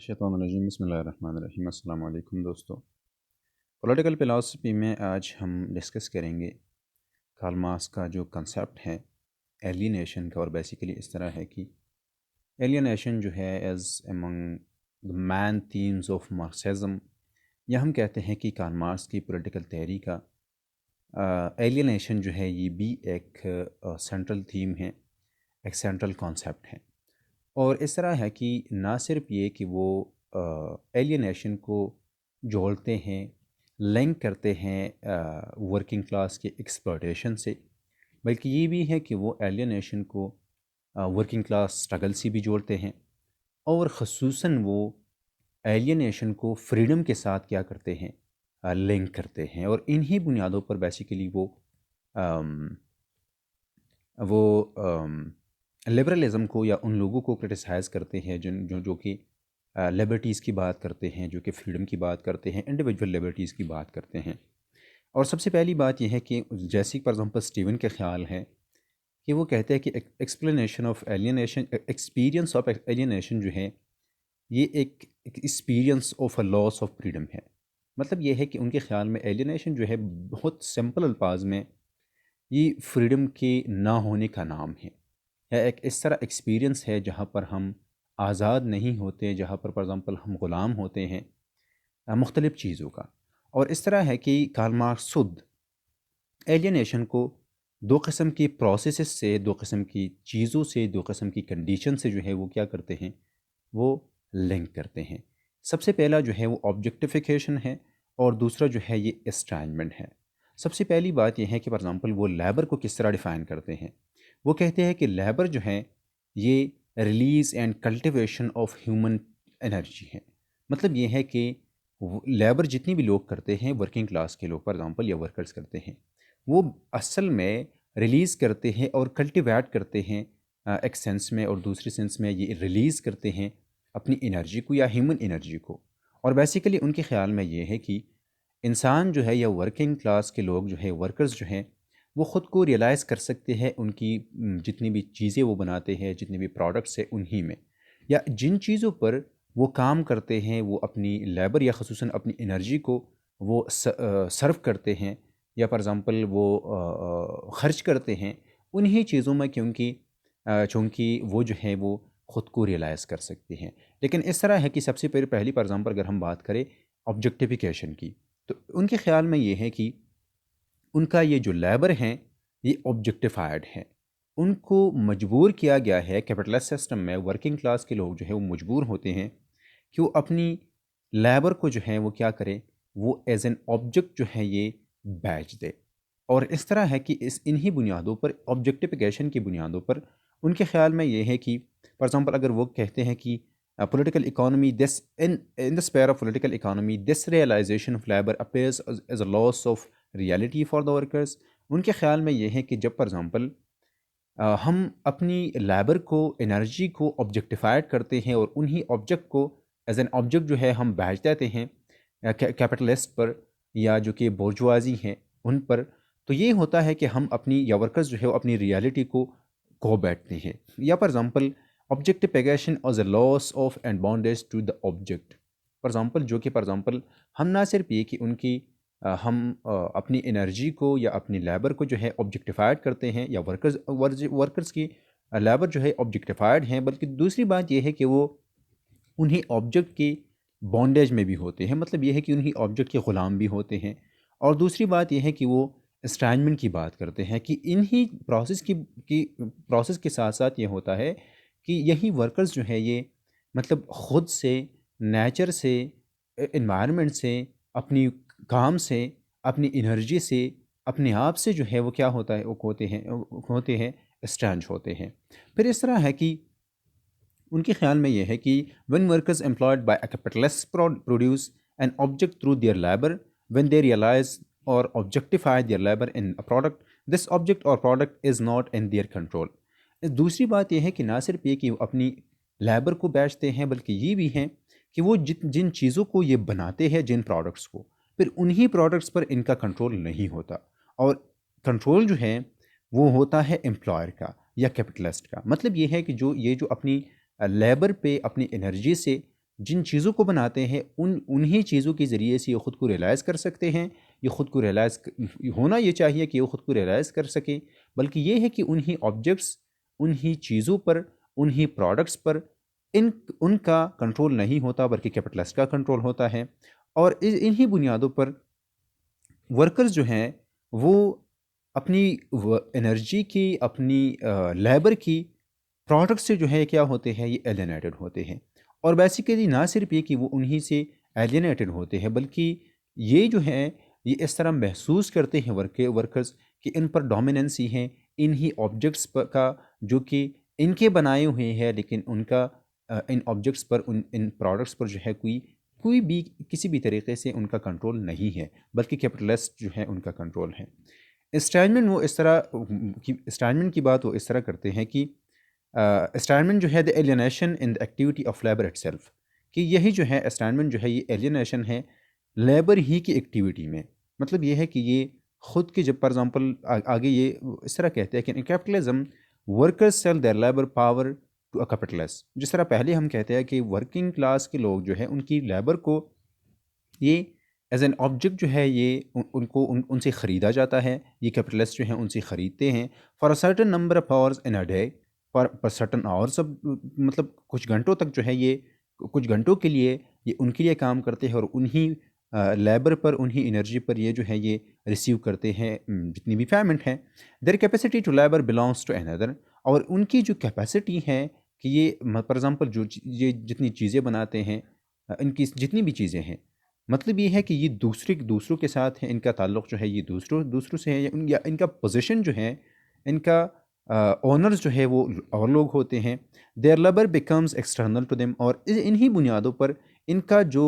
शैतानुर्रजीम बिस्मिल्लाहिर्रहमानिर्रहीम। अस्सलाम वालेकुम दोस्तों। पॉलिटिकल फ़िलासफ़ी में आज हम डिस्कस करेंगे कार्ल मार्क्स का जो कंसेप्ट है एलियनेशन का। और बेसिकली इस तरह है कि एलियनेशन जो है as among the man themes of Marxism, या हम कहते हैं कि कार्ल मार्क्स की पॉलिटिकल थ्योरी का एलियनेशन जो है ये भी एक सेंट्रल थीम है, एक सेंट्रल कॉन्सेप्ट है। और इस तरह है कि ना सिर्फ ये कि वो एलियनेशन को जोड़ते हैं, लिंक करते हैं वर्किंग क्लास के एक्सप्लॉयटेशन से, बल्कि ये भी है कि वो एलियनेशन को वर्किंग क्लास स्ट्रगल से भी जोड़ते हैं। और ख़ुसूसन वो एलियनेशन को फ्रीडम के साथ क्या करते हैं, लिंक करते हैं। और इन्हीं बुनियादों पर बेसिकली अम, वो लिबरलिज़म को या उन लोगों को क्रिटिसाइज़ करते हैं जिन जो कि लिबर्टीज़ की बात करते हैं, जो कि फ्रीडम की बात करते हैं, इंडिविजुअल लिबर्टीज़ की बात करते हैं। और सबसे पहली बात यह है कि जैसे फॉर एग्जांपल स्टीवन के ख़्याल है कि वो कहते हैं कि explanation of alienation, experience of alienation जो है ये एक experience of a loss of freedom है। मतलब ये है कि उनके ख़्याल में एलियनेशन जो है बहुत सिंपल अल्फाज में ये फ्रीडम के ना होने का नाम है, या एक इस तरह एक्सपीरियंस है जहाँ पर हम आज़ाद नहीं होते, जहाँ पर फॉर एग्ज़ाम्पल हम ग़ुलाम होते हैं मुख्तलिफ़ चीज़ों का। और इस तरह है कि कार्ल मार्क्स खुद एलियनेशन को दो किस्म की प्रोसेसेस से, दो किस्म की चीज़ों से, दो किस्म की कंडीशन से जो है वो क्या करते हैं, वो लिंक करते हैं। सबसे पहला जो है वो ऑब्जेक्टिफिकेशन है, और दूसरा जो है ये एस्ट्रांजमेंट है। सबसे पहली बात यह है कि फॉर एग्ज़ाम्पल वो लेबर को किस तरह डिफ़ाइन करते हैं। वो कहते हैं कि लेबर जो है ये release and cultivation of human energy है। मतलब ये है कि लेबर जितनी भी लोग करते हैं, वर्किंग क्लास के लोग फॉर एग्ज़ाम्पल या वर्कर्स करते हैं, वो असल में रिलीज़ करते हैं और कल्टिवेट करते हैं एक सेंस में, और दूसरे सेंस में ये रिलीज़ करते हैं अपनी एनर्जी को या ह्यूमन एनर्जी को। और बेसिकली उनके ख़्याल में ये है कि इंसान जो है या वर्किंग क्लास के लोग जो है, वर्कर्स जो हैं, वो ख़ुद को रियलाइज़ कर सकते हैं उनकी जितनी भी चीज़ें वो बनाते हैं, जितने भी प्रोडक्ट्स हैं उन्हीं में, या जिन चीज़ों पर वो काम करते हैं, वो अपनी लेबर या ख़ुसूसन अपनी एनर्जी को वो सर्व करते हैं, या फॉर एग्ज़ाम्पल वो ख़र्च करते हैं उन्हीं चीज़ों में, क्योंकि चूँकि वो जो है वो ख़ुद को रियलाइज़ कर सकते हैं। लेकिन इस तरह है कि सबसे पहली फॉर एग्ज़ाम्पल अगर हम बात करें ऑब्जेक्टिफिकेशन की, तो उनके ख़्याल में ये है कि उनका ये जो लेबर हैं ये ऑब्जेक्टिफाइड हैं। उनको मजबूर किया गया है कैपिटलिस्ट सिस्टम में, वर्किंग क्लास के लोग जो है वो मजबूर होते हैं कि वो अपनी लेबर को जो है वो क्या करें, वो एज एन ऑब्जेक्ट जो है ये बेच दे। और इस तरह है कि इस इन्हीं बुनियादों पर, ऑब्जेक्टिफिकेशन की बुनियादों पर, उनके ख्याल में ये है कि फॉर एग्जांपल अगर वो कहते हैं कि political economy this in the sphere of political economy this realization of labour appears as a loss of reality for the workers. उनके ख्याल में ये है कि जब फॉर एग्जांपल हम अपनी लेबर को, एनर्जी को ऑब्जेक्टिफाइड करते हैं और उन्हीं ऑब्जेक्ट को एज एन ऑब्जेक्ट जो है हम बेच देते हैं कैपिटलिस्ट पर, या जो कि बोर्जुआजी हैं उन पर, तो ये होता है कि हम अपनी, या वर्कर्स जो है वो अपनी रियलिटी को खो बैठते हैं। या for example objectification as a loss of and bondage to the object. For example जो कि फॉर एग्जांपल हम ना सिर्फ ये कि उनकी हम अपनी एनर्जी को या अपनी लेबर को जो है ऑब्जेक्टिफाइड करते हैं, या वर्कर्स की लेबर जो है ऑब्जेक्टिफाइड हैं, बल्कि दूसरी बात ये है कि वो उन्हीं ऑब्जेक्ट के बॉन्डेज में भी होते हैं। मतलब ये है कि उन्हीं ऑब्जेक्ट के ग़ुलाम भी होते हैं। और दूसरी बात ये है कि वो स्ट्रैंजमेंट की बात करते हैं कि इन्हीं प्रोसेस के साथ साथ ये होता है कि यही वर्कर्स जो है ये मतलब ख़ुद से, नेचर से, एनवायरनमेंट से, अपनी काम से, अपनी एनर्जी से, अपने आप से जो है वो क्या होता है, वो होते हैं स्ट्रेंज होते हैं। फिर इस तरह है कि उनके ख्याल में ये है कि when workers employed by a capitalist produce an object through their labor, when they realize or objectify their labor in a product, this object or product is not in their control. दूसरी बात यह है कि ना सिर्फ ये कि वो अपनी लेबर को बेचते हैं, बल्कि ये भी हैं कि वो जिन चीज़ों को ये बनाते हैं, जिन प्रोडक्ट्स को, फिर उन्हीं प्रोडक्ट्स पर इनका कंट्रोल नहीं होता। और कंट्रोल जो है वो होता है एम्प्लॉयर का या कैपिटलिस्ट का। मतलब ये है कि जो अपनी लेबर पे, अपनी एनर्जी से जिन चीज़ों को बनाते हैं उन्हीं चीज़ों के ज़रिए से ये ख़ुद को रियलाइज़ कर सकते हैं। ये ख़ुद को रियलाइज़ होना ये चाहिए कि वो ख़ुद को रियलाइज़ कर सकें, बल्कि ये है कि उन्हीं ऑब्जेक्ट्स, उन्हीं चीज़ों पर, उन्हीं प्रोडक्ट्स पर इन उनका कंट्रोल नहीं होता, बल्कि कैपिटलिस्ट का कंट्रोल होता है। और इन्हीं बुनियादों पर वर्कर्स जो हैं वो अपनी एनर्जी की, अपनी लेबर की प्रोडक्ट से जो है क्या होते हैं, ये एलियनेटेड होते हैं। और बेसिकली ना सिर्फ ये कि वो उन्हीं से एलियनेटेड होते हैं, बल्कि ये जो है ये इस तरह महसूस करते हैं वर्कर्स कि इन पर डोमिनेंसी है इन्हीं ऑब्जेक्ट्स पर का, जो कि इनके बनाए हुए हैं, लेकिन उनका इन ऑब्जेक्ट्स पर, इन प्रोडक्ट्स पर जो है कोई कोई भी किसी भी तरीके से उनका कंट्रोल नहीं है, बल्कि कैपिटलिस्ट जो है उनका कंट्रोल है। स्टाइनमैन वो इस तरह की स्टाइनमैन की बात वो इस तरह करते हैं कि स्टाइनमैन जो है the alienation in the activity of labour itself, कि यही जो है स्टाइनमैन जो है ये एलियनेशन है लेबर ही की एक्टिविटी में। मतलब ये है कि ये खुद के, जब फॉर एग्जांपल आगे ये इस तरह कहते हैं कि in capitalism workers sell their labour power to a capitalist. जिस तरह पहले हम कहते हैं कि वर्किंग क्लास के लोग जो है उनकी लेबर को ये एज एन ऑब्जेक्ट जो है ये उनको उनसे ख़रीदा जाता है, ये कैपिटलिस्ट जो हैं उनसे ख़रीदते हैं for a certain number of hours in a day, पर सर्टन आवर्स, अब मतलब कुछ घंटों तक जो है ये, कुछ घंटों के लिए ये उनके लिए काम करते हैं, और उन्हीं लेबर पर, उन्हीं एनर्जी पर ये जो है ये रिसीव करते हैं जितनी भी पेमेंट है। Their capacity to labour belongs to another, और उनकी जो कैपेसिटी है कि ये फॉर एग्ज़ाम्पल जो ये जितनी चीज़ें बनाते हैं, इनकी जितनी भी चीज़ें हैं, मतलब ये है कि ये दूसरों के साथ है, इनका ताल्लुक़ जो है ये दूसरों दूसरों से है, या इनका पोजीशन जो है, इनका ओनर्स जो है वो और लोग होते हैं। Their labour becomes external to them, और इन्हीं बुनियादों पर इनका जो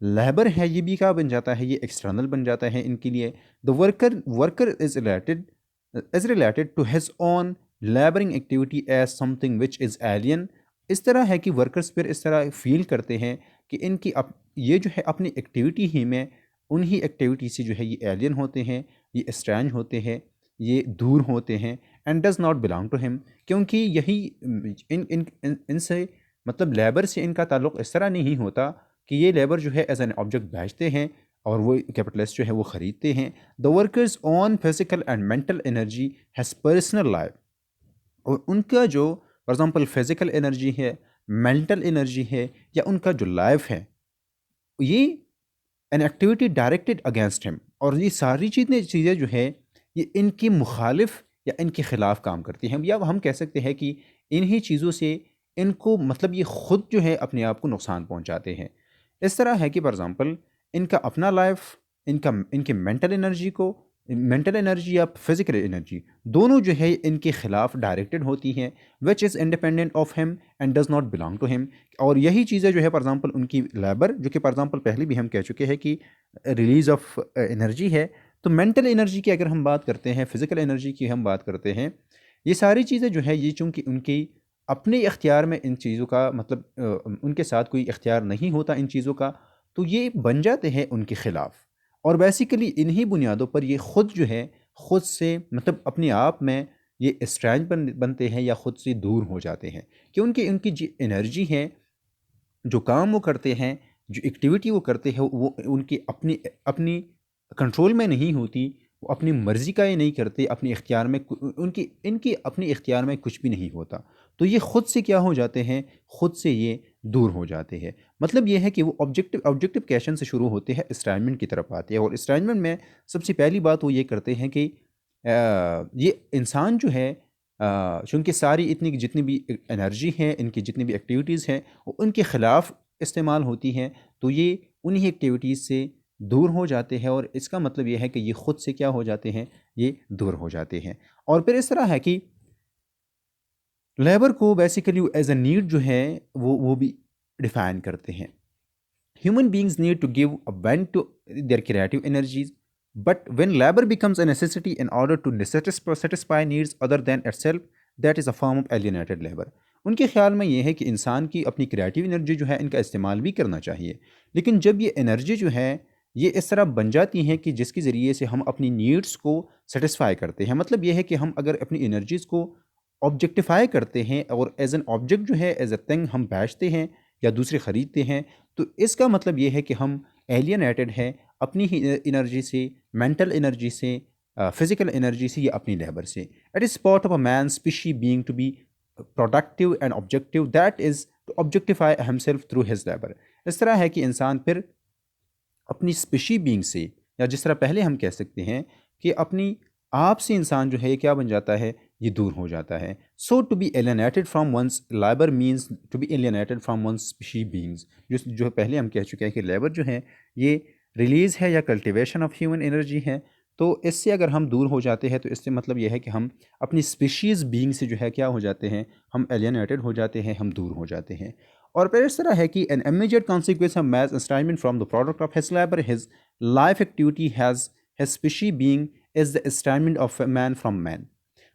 लेबर है ये भी क्या बन जाता है, ये एक्सटर्नल बन जाता है इनके लिए। The worker is related to his own labouring activity as something which is alien. इस तरह है कि वर्कर्स फिर इस तरह फील करते हैं कि इनकी ये जो है अपनी एक्टिविटी ही में, उन्हीं एक्टिविटी से जो है ये एलियन होते हैं, ये स्ट्रेंज होते हैं, ये दूर होते हैं, and does not belong to him. क्योंकि यही इन इन इन इनसे, मतलब लेबर से इनका ताल्लुक़ इस तरह नहीं होता कि ये लेबर जो है एज एन ऑब्जेक्ट बेचते हैं और वो कैपिटलिस्ट जो है वो ख़रीदते हैं। The workers on physical and mental energy has personal life, और उनका जो फॉर एग्ज़ाम्पल फिजिकल एनर्जी है, मेंटल एनर्जी है, या उनका जो लाइफ है, ये an activity directed against him, और ये सारी चीज़ें जो है ये इनकी मुखालिफ या इनके ख़िलाफ़ काम करती हैं, या हम कह सकते हैं कि इन्हीं चीज़ों से इनको, मतलब ये ख़ुद जो है अपने आप को नुकसान पहुंचाते हैं। इस तरह है कि फॉर एग्ज़ाम्पल इनका अपना लाइफ, इनका इनके मेंटल एनर्जी या फिजिकल एनर्जी दोनों जो है इनके ख़िलाफ़ डायरेक्टेड होती हैं, which is independent of him and does not belong to him. और यही चीज़ें जो है फॉर एग्ज़ाम्पल उनकी लेबर, जो कि फॉर एग्ज़ाम्पल पहले भी हम कह चुके हैं कि रिलीज़ ऑफ एनर्जी है, तो मेंटल एनर्जी की अगर हम बात करते हैं, फिज़िकल एनर्जी की हम बात करते हैं, ये सारी चीज़ें जो है ये चूँकि उनकी अपने इख्तियार में इन चीज़ों का, मतलब उनके साथ कोई इख्तियार नहीं होता इन चीज़ों का, तो ये बन जाते हैं उनके ख़िलाफ़। और बेसिकली इन्हीं बुनियादों पर ये ख़ुद जो है, ख़ुद से, मतलब अपने आप में ये स्ट्रेंज बनते हैं या ख़ुद से दूर हो जाते हैं, कि उनकी उनकी जो एनर्जी है, जो काम वो करते हैं, जो एक्टिविटी वो करते हैं, वो उनकी अपनी अपनी कंट्रोल में नहीं होती, वो अपनी मर्ज़ी का ये नहीं करते, अपने इख्तियार में उनकी इनकी अपने इख्तियार में कुछ भी नहीं होता। तो ये ख़ुद से क्या हो जाते हैं, ख़ुद से ये दूर हो जाते हैं। मतलब ये है कि वो ऑब्जेक्टिव क्वेश्चन से शुरू होते हैं, स्टाइनमैन की तरफ आते हैं, और स्टाइनमैन में सबसे पहली बात वो ये करते हैं कि ये इंसान जो है, चूँकि सारी इतनी जितनी भी एनर्जी है, इनकी जितनी भी एक्टिविटीज़ हैं, वो उनके ख़िलाफ़ इस्तेमाल होती हैं, तो ये उन्हीं एक्टिविटीज़ से दूर हो जाते हैं, और इसका मतलब ये है कि ये ख़ुद से क्या हो जाते हैं, ये दूर हो जाते हैं। और फिर इस तरह है कि लेबर को बेसिकली एज अ नीड जो है वो भी डिफाइन करते हैं। Human beings need to give a vent to their creative energies, but when labour becomes a necessity in order to satisfy needs other than itself, that is a form of alienated labour. उनके ख्याल में ये है कि इंसान की अपनी creative energy जो है इनका इस्तेमाल भी करना चाहिए, लेकिन जब ये एनर्जी जो है ये इस तरह बन जाती है कि जिसके ज़रिए से हम अपनी नीड्स को सेटिस्फाई करते हैं, मतलब ये है कि हम अगर अपनी एनर्जीज़ को ऑब्जेक्टिफाई करते हैं और एज एन ऑब्जेक्ट जो है, एज अ थिंग हम बेचते हैं, या दूसरे ख़रीदते हैं, तो इसका मतलब ये है कि हम एलियनेटेड हैं अपनी ही एनर्जी से, मेंटल एनर्जी से, फिज़िकल एनर्जी से या अपनी लेबर से। It is part of a man species being to be productive and objective, that is to objectify himself through his labour. इस तरह है कि इंसान फिर अपनी स्पेशी बीइंग से, या जिस तरह पहले हम कह सकते हैं कि अपनी आप से इंसान जो है ये क्या बन जाता है, ये दूर हो जाता है। So to be alienated from one's labour means to be alienated from one's species beings. जो पहले हम कह चुके हैं कि लेबर जो है ये रिलीज़ है या कल्टिवेशन ऑफ ह्यूमन एनर्जी है। तो इससे अगर हम दूर हो जाते हैं तो इससे मतलब यह है कि हम अपनी स्पीशीज़ बीइंग से जो है क्या हो जाते हैं, हम एलियनेटेड हो जाते हैं, हम दूर हो जाते हैं। और फिर इस तरह है कि an immediate consequence of match estrangement from the product of his labour his life activity has his species being is the estrangement of man from man.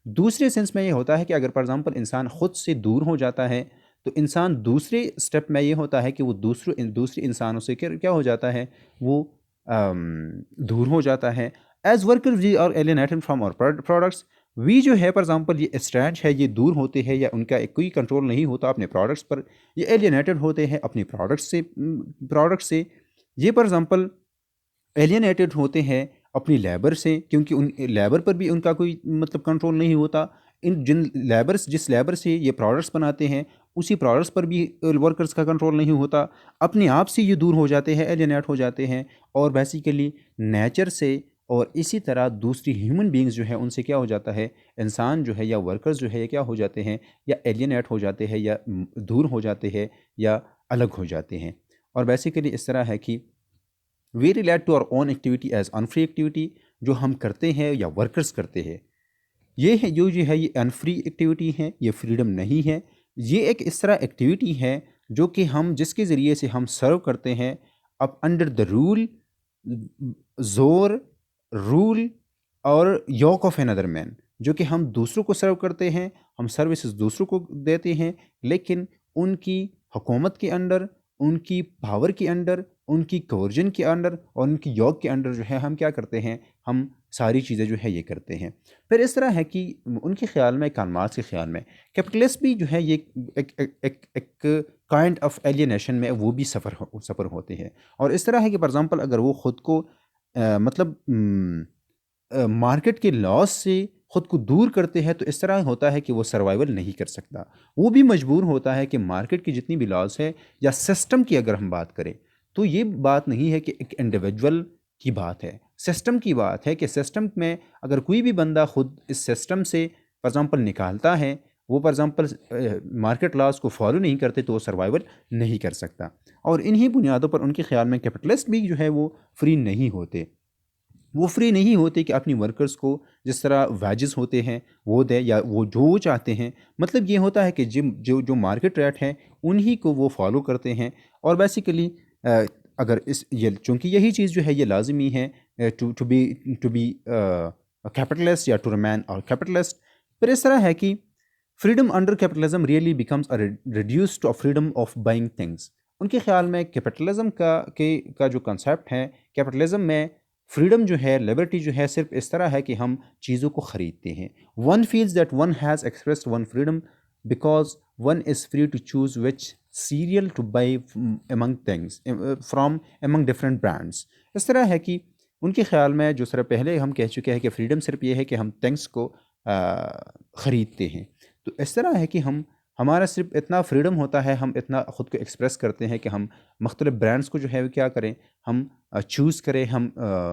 दूसरे सेंस में ये होता है कि अगर फॉर एग्जांपल इंसान ख़ुद से दूर हो जाता है तो इंसान दूसरे स्टेप में ये होता है कि वो दूसरे इंसानों से क्या हो जाता है, वो दूर हो जाता है। As worker we are alienated from our products. We जो है फॉर एग्जांपल ये स्ट्रेंच है, ये दूर होते हैं या उनका कोई कंट्रोल नहीं होता अपने प्रोडक्ट्स पर, ये एलियनेटेड होते हैं अपनी प्रोडक्ट्स से। ये फॉर एग्जांपल एलियनेटेड होते हैं अपनी लेबर से, क्योंकि उन लेबर पर भी उनका कोई मतलब कंट्रोल नहीं होता। जिस लेबर से ये प्रोडक्ट्स बनाते हैं उसी प्रोडक्ट्स पर भी वर्कर्स का कंट्रोल नहीं होता। अपने आप से ये दूर हो जाते हैं, एलियनेट हो जाते हैं। और बेसिकली नेचर से और इसी तरह दूसरी ह्यूमन बींग्स जो है उनसे क्या हो जाता है, इंसान जो है या वर्कर्स जो है ये क्या हो जाते हैं, या एलियनेट हो जाते हैं, या दूर हो जाते हैं, या अलग हो जाते हैं। और बेसिकली इस तरह है कि we relate to our own activity as unfree activity. जो हम करते हैं या वर्कर्स करते हैं ये है जो है ये अनफ्री एक्टिविटी है, ये फ्रीडम नहीं है। ये एक इस तरह एक्टिविटी है जो कि हम जिसके ज़रिए से हम सर्व करते हैं अब अंडर द रूल, जोर, रूल और योक ऑफ अनदर मैन। जो कि हम दूसरों को सर्व करते हैं, हम सर्विसेज दूसरों को देते हैं, लेकिन उनकी हुकूमत के अंडर, उनकी पावर के अंडर, उनकी कोवर्जन के अंडर और उनकी योग के अंडर जो है हम क्या करते हैं, हम सारी चीज़ें जो है ये करते हैं। फिर इस तरह है कि उनके ख़्याल में, कार्ल मार्क्स के ख़्याल में, कैपिटलिस्ट भी जो है ये एक काइंड ऑफ एलियनेशन में वो भी सफ़र होते हैं। और इस तरह है कि फॉर एग्ज़ाम्पल अगर वो ख़ुद को मतलब मार्केट के लॉस से ख़ुद को दूर करते हैं तो इस तरह होता है कि वो सर्वाइवल नहीं कर सकता। वो भी मजबूर होता है कि मार्केट की जितनी भी लॉस है या सिस्टम की अगर हम बात करें तो ये बात नहीं है कि एक इंडिविजुअल की बात है, सिस्टम की बात है कि सिस्टम में अगर कोई भी बंदा खुद इस सिस्टम से फॉर एग्ज़ाम्पल निकालता है, वो फॉर एग्ज़ाम्पल मार्केट लॉस को फॉलो नहीं करते तो वो सर्वाइवल नहीं कर सकता। और इन्हीं बुनियादों पर उनके ख्याल में कैपिटलिस्ट भी जो है वो फ्री नहीं होते। वो फ्री नहीं होते कि अपनी वर्कर्स को जिस तरह वेजेस होते हैं वो दे या वो जो चाहते हैं। मतलब ये होता है कि जो मार्केट रेट है उन्हीं को वो फॉलो करते हैं। और बेसिकली अगर इस ये चूँकि यही चीज़ जो है ये लाजमी है टू बी कैपिटलिस्ट या टू रिमेन और कैपिटलिस्ट। फिर इस तरह है कि freedom under capitalism really becomes a reduce to freedom of buying things. उनके ख्याल में कैपिटलिज्म का जो कंसेप्ट है, कैपिटलिज्म में फ्रीडम जो है, लिबर्टी जो है, सिर्फ इस तरह है कि हम चीज़ों को ख़रीदते हैं। One feels that one has expressed one freedom because one is free to choose which cereal to buy among things from among different brands. इस तरह है कि उनके ख़्याल में जो सर पहले हम कह चुके हैं कि फ्रीडम सिर्फ ये है कि हम थिंग्स को ख़रीदते हैं। तो इस तरह है कि हमारा सिर्फ इतना फ्रीडम होता है, हम इतना ख़ुद को एक्सप्रेस करते हैं कि हम मुख्तलिफ ब्रांड्स को जो है वो क्या करें, हम चूज़ करें, हम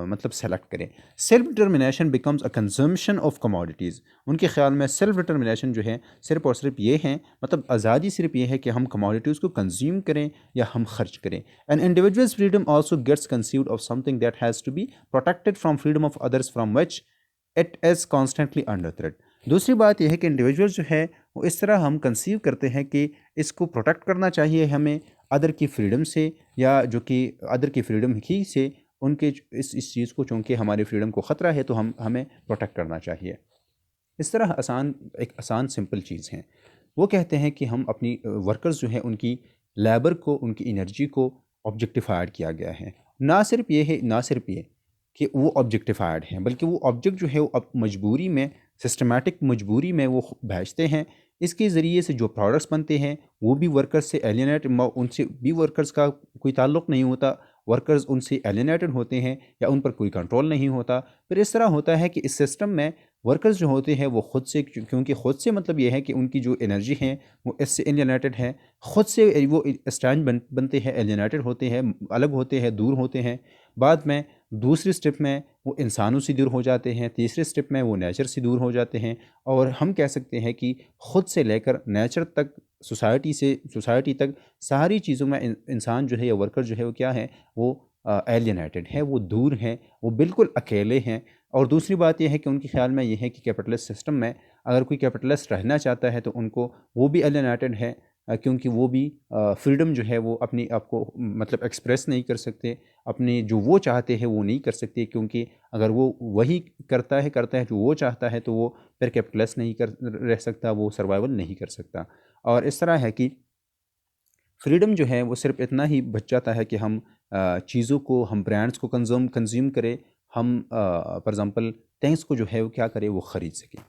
मतलब सेलेक्ट करें। Self determination becomes a consumption of commodities. उनके ख्याल में सेल्फ डिटर्मिनेशन जो है सिर्फ और सिर्फ ये है, मतलब आज़ादी सिर्फ ये है कि हम कमोडिटीज़ को कंज्यूम करें या हम खर्च करें। An individual's freedom also gets conceived of something that has to be protected from freedom of others from which it is constantly under threat. दूसरी बात यह है कि इंडिविजुअल जो है वो इस तरह हम कंसीव करते हैं कि इसको प्रोटेक्ट करना चाहिए हमें अदर की फ्रीडम से, या जो कि अदर की फ्रीडम ही से उनके इस चीज़ को, चूँकि हमारे फ्रीडम को ख़तरा है तो हमें प्रोटेक्ट करना चाहिए। इस तरह एक आसान सिंपल चीज़ है। वो कहते हैं कि हम अपनी वर्कर्स जो है उनकी लेबर को, उनकी एनर्जी को ऑब्जेक्टिफाइड किया गया है। ना सिर्फ ये कि वो ऑब्जेक्टिफाइड हैं, बल्कि वो ऑब्जेक्ट जो है वो अब मजबूरी में, सिस्टमेटिक मजबूरी में वो भेजते हैं इसके ज़रिए से जो प्रोडक्ट्स बनते हैं वो भी वर्कर्स से एलियनेट, उनसे भी वर्कर्स का कोई ताल्लुक़ नहीं होता, वर्कर्स उनसे एलियनेटेड होते हैं या उन पर कोई कंट्रोल नहीं होता। फिर इस तरह होता है कि इस सिस्टम में वर्कर्स जो होते हैं वो खुद से, क्योंकि खुद से मतलब ये है कि उनकी जो एनर्जी है वो इससे एलियनेटेड है, खुद से वो स्टैंड बनते हैं, एलियनेटेड होते हैं, अलग होते हैं, दूर होते हैं। बाद में दूसरी स्टेप में वो इंसानों से दूर हो जाते हैं, तीसरे स्टेप में वो नेचर से दूर हो जाते हैं। और हम कह सकते हैं कि ख़ुद से लेकर नेचर तक, सोसाइटी तक सारी चीज़ों में इंसान जो है या वर्कर जो है वो क्या है, वो एलियनेटेड है, वो दूर हैं, वो बिल्कुल अकेले हैं। और दूसरी बात यह है कि उनके ख़्याल में ये है कि कैपिटलिस्ट सिस्टम में अगर कोई कैपिटलिस्ट रहना चाहता है तो उनको वो भी एलियनेटेड है, क्योंकि वो भी फ्रीडम जो है वो अपनी आपको मतलब एक्सप्रेस नहीं कर सकते, अपने जो वो चाहते हैं वो नहीं कर सकते, क्योंकि अगर वो वही करता है जो वो चाहता है तो वो फिर कैपिटलिस्ट नहीं कर रह सकता, वो सर्वाइवल नहीं कर सकता। और इस तरह है कि फ्रीडम जो है वो सिर्फ इतना ही बच जाता है कि हम चीज़ों को, हम ब्रांड्स को कंज्यूम करें, हम फॉर एग्ज़ाम्पल थिंग्स को जो है वो क्या करें, वो ख़रीद सकें।